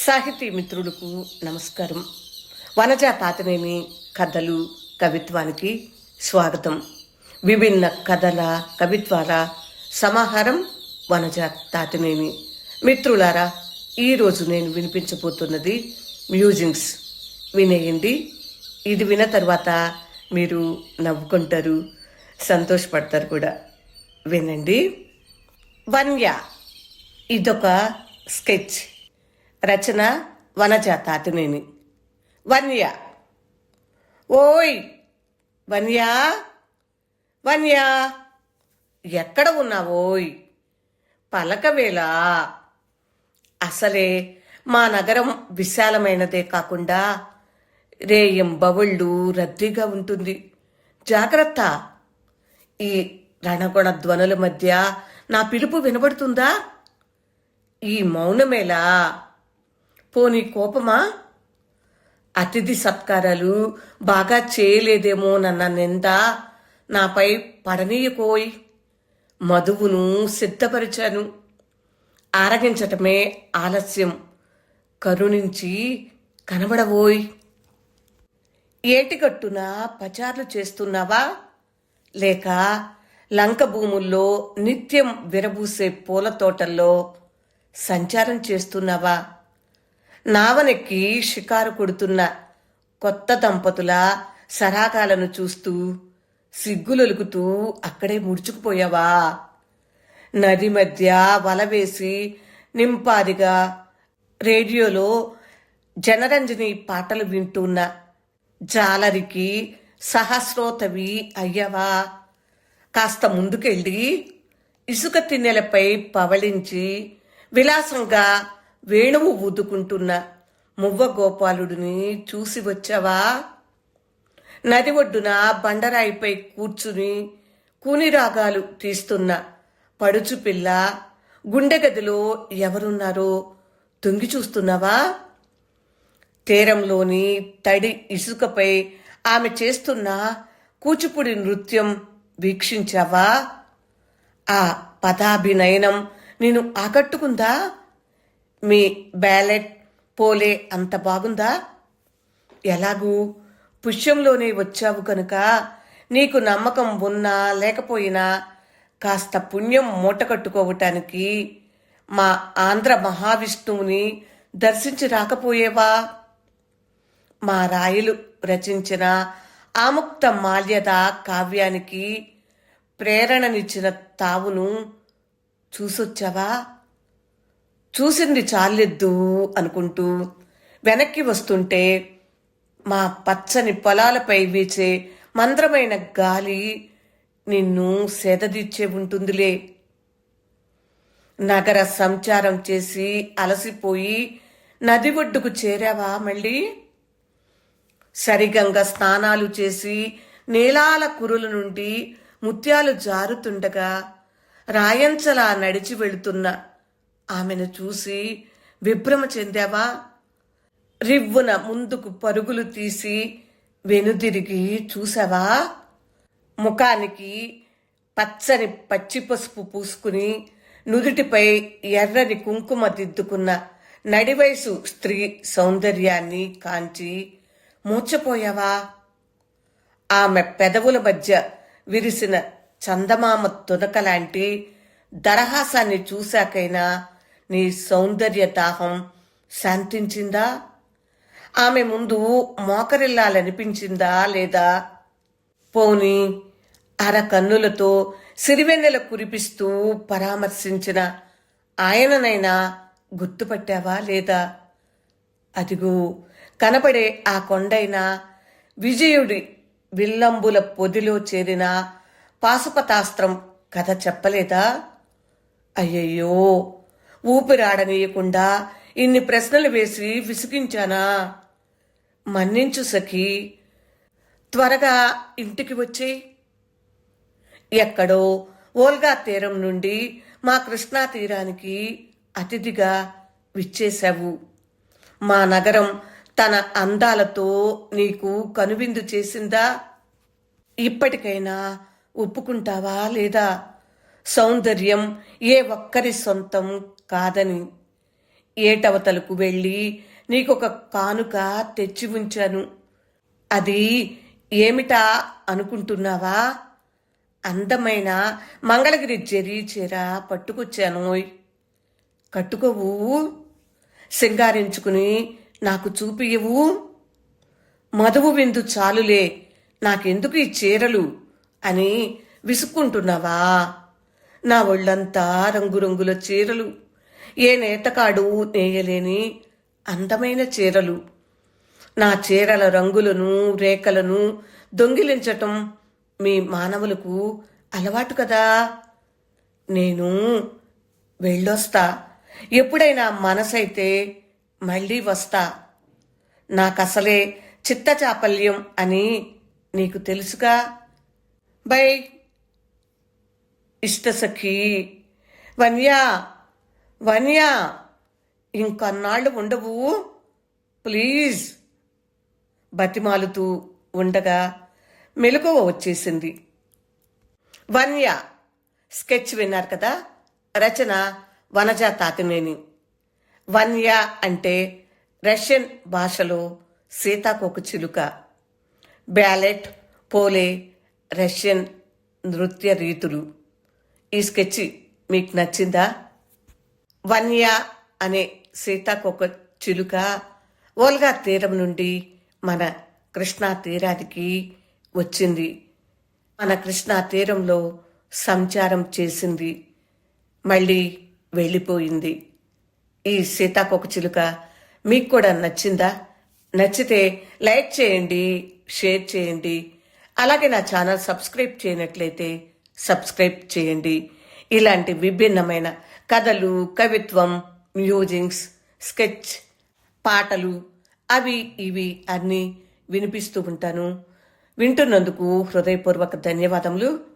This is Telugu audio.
సాహితీ మిత్రులకు నమస్కారం. వనజ తాతినేని కథలు కవిత్వానికి స్వాగతం. విభిన్న కథల కవిత్వాల సమాహారం వనజ తాతినేని. మిత్రులారా, ఈరోజు నేను వినిపించబోతున్నది మ్యూజింగ్స్. వినేయండి. ఇది విన్న తర్వాత మీరు నవ్వుకుంటారు, సంతోషపడతారు కూడా. వినండి. వన్య. ఇదొక స్కెచ్. రచన వనజ తాతినేని. వన్య. ఓయ్ వన్య, వన్య, ఎక్కడ ఉన్నావోయ్? పలకవేళ. అసలే మా నగరం విశాలమైనదే కాకుండా రేయింబవళ్ళు రద్దీగా ఉంటుంది. జాగ్రత్త. ఈ రణగొణ ధ్వనుల మధ్య నా పిలుపు వినబడుతుందా? ఈ మౌనమేలా? పోనీ కోపమా? అతిథి సత్కారాలు బాగా చేయలేదేమోనన్న నింద నాపై పడనీయకోయ్. మధువును సిద్ధపరిచాను, ఆరగించటమే ఆలస్యం. కరుణించి కనబడవోయ్. ఏటిగట్టున పచార్లు చేస్తున్నావా, లేక లంక భూముల్లో నిత్యం విరబూసే పూల తోటల్లో సంచారం చేస్తున్నావా? నావనెక్కి షికారు కొడుతున్న కొత్త దంపతుల సరాగాలను చూస్తూ సిగ్గులొలుకుతూ అక్కడే ముడుచుకుపోయావా? నది మధ్య వలవేసి నింపాదిగా రేడియోలో జనరంజని పాటలు వింటున్న జాలరికి సహస్రోతవి అయ్యావా? కాస్త ముందుకెళ్ళి ఇసుక తిన్నెలపై పవళించి విలాసంగా వేణువు ఊదుకుంటున్న మువ్వ గోపాలుడిని చూసి వచ్చావా? నది ఒడ్డున బండరాయిపై కూర్చుని కూనిరాగాలు తీస్తున్న పడుచు పిల్ల గుండె గదిలో ఎవరున్నారో తొంగి చూస్తున్నావా? తీరంలోని తడి ఇసుకపై ఆమె చేస్తున్న కూచిపూడి నృత్యం వీక్షించావా? ఆ పదాభినయనం నిన్ను ఆకట్టుకుందా? మీ బ్యాలెట్ పోలే అంత బాగుందా? ఎలాగూ పుష్యంలోనే వచ్చావు కనుక నీకు నమ్మకం ఉన్నా లేకపోయినా కాస్త పుణ్యం మూటకట్టుకోవటానికి మా ఆంధ్ర మహావిష్ణువుని దర్శించి రాకపోయేవా? మా రాయలు రచించిన ఆముక్త మాల్యద కావ్యానికి ప్రేరణనిచ్చిన తావును చూసొచ్చావా? చూసింది చాలెద్దు అనుకుంటూ వెనక్కి వస్తుంటే మా పచ్చని పొలాలపై వీచే మంద్రమైన గాలి నిన్ను సేదదీర్చే ఉంటుందిలే. నగర సంచారం చేసి అలసిపోయి నది ఒడ్డుకు చేరావా మళ్ళీ? సరిగంగ స్నానాలు చేసి నీలాల కురుల నుండి ముత్యాలు జారుతుండగా రాయంచలా నడిచి వెళుతున్న ఆమెను చూసి విభ్రమ చెందావా? రివ్వున ముందుకు పరుగులు తీసి వెనుదిరిగి చూసావా? ముఖానికి పచ్చని పచ్చి పసుపు పూసుకుని నుదుటిపై ఎర్రని కుంకుమ దిద్దుకున్న నడివయసు స్త్రీ సౌందర్యాన్ని కాంచి మూర్చపోయావా? ఆమె పెదవుల మధ్య విరిసిన చందమామ తునకలాంటి దరహాసాన్ని చూశాకైనా నీ సౌందర్య దాహం శాంతించిందా? ఆమె ముందు మోకరిల్లాలనిపించిందా లేదా? పోనీ అరకన్నులతో సిరివెన్నెల కురిపిస్తూ పరామర్శించిన ఆయననైనా గుర్తుపట్టావా లేదా? అదిగో కనపడే ఆ కొండైనా విజయుడి విల్లంబుల పొదిలో చేరిన పాశుపతాస్త్రం కథ చెప్పలేదా? అయ్యయ్యో, ఊపిరాడనీయకుండా ఇన్ని ప్రశ్నలు వేసి విసిగించానా? మన్నించు సఖీ, త్వరగా ఇంటికి వచ్చేయ్. ఎక్కడో ఓల్గా తీరం నుండి మా కృష్ణా తీరానికి అతిథిగా విచ్చేశావు. మా నగరం తన అందాలతో నీకు కనువిందు చేసిందా? ఇప్పటికైనా ఒప్పుకుంటావా లేదా? సౌందర్యం ఏ ఒక్కరి సొంతం కాదని, ఏటవతలకు వెళ్ళి నీకొక కానుక తెచ్చి ఉంచాను. అది ఏమిటా అనుకుంటున్నావా? అందమైన మంగళగిరి జరీ చీర పట్టుకొచ్చానోయ్. కట్టుకోవు, సింగారించుకుని నాకు చూపియవు. మధువు విందు చాలులే, నాకెందుకు ఈ చీరలు అని విసుక్కుంటున్నావా? నా ఒళ్ళంతా రంగురంగుల చీరలు, ఏ నేతకాడు నేయలేని అందమైన చీరలు. నా చీరల రంగులను రేఖలను దొంగిలించటం మీ మానవులకు అలవాటు కదా. నేను వెళ్ళొస్తా. ఎప్పుడైనా మనసైతే మళ్ళీ వస్తా. నాకసలే చిత్త చాపల్యం అని నీకు తెలుసుగా. బై. ఇష్టసఖి. వన్యా, వన్యా, ఇంకొన్నాళ్ళు ఉండవు ప్లీజ్. బతిమాలుతూ ఉండగా మెలకువ వచ్చేసింది. వన్య స్కెచ్ విన్నారు కదా. రచన వనజా తాతినేని. వన్య అంటే రష్యన్ భాషలో సీతాకోక చిలుక. బ్యాలెట్, పోలే రష్యన్ నృత్య రీతులు. ఈ స్కెచ్ మీకు నచ్చిందా? వన్య అనే సీతాకోక చిలుక ఓల్గా తీరం నుండి మన కృష్ణా తీరానికి వచ్చింది. మన కృష్ణా తీరంలో సంచారం చేసింది, మళ్ళీ వెళ్ళిపోయింది. ఈ సీతాకోక చిలుక మీకు కూడా నచ్చిందా? నచ్చితే లైక్ చేయండి, షేర్ చేయండి. అలాగే నా ఛానల్ సబ్స్క్రైబ్ చేయనట్లయితే సబ్స్క్రైబ్ చేయండి. ఇలాంటి విభిన్నమైన కథలు, కవిత్వం, మ్యూజిక్స్, స్కెచ్, పాటలు అవి ఇవి అన్నీ వినిపిస్తూ ఉంటాను. వింటున్నందుకు హృదయపూర్వక ధన్యవాదములు.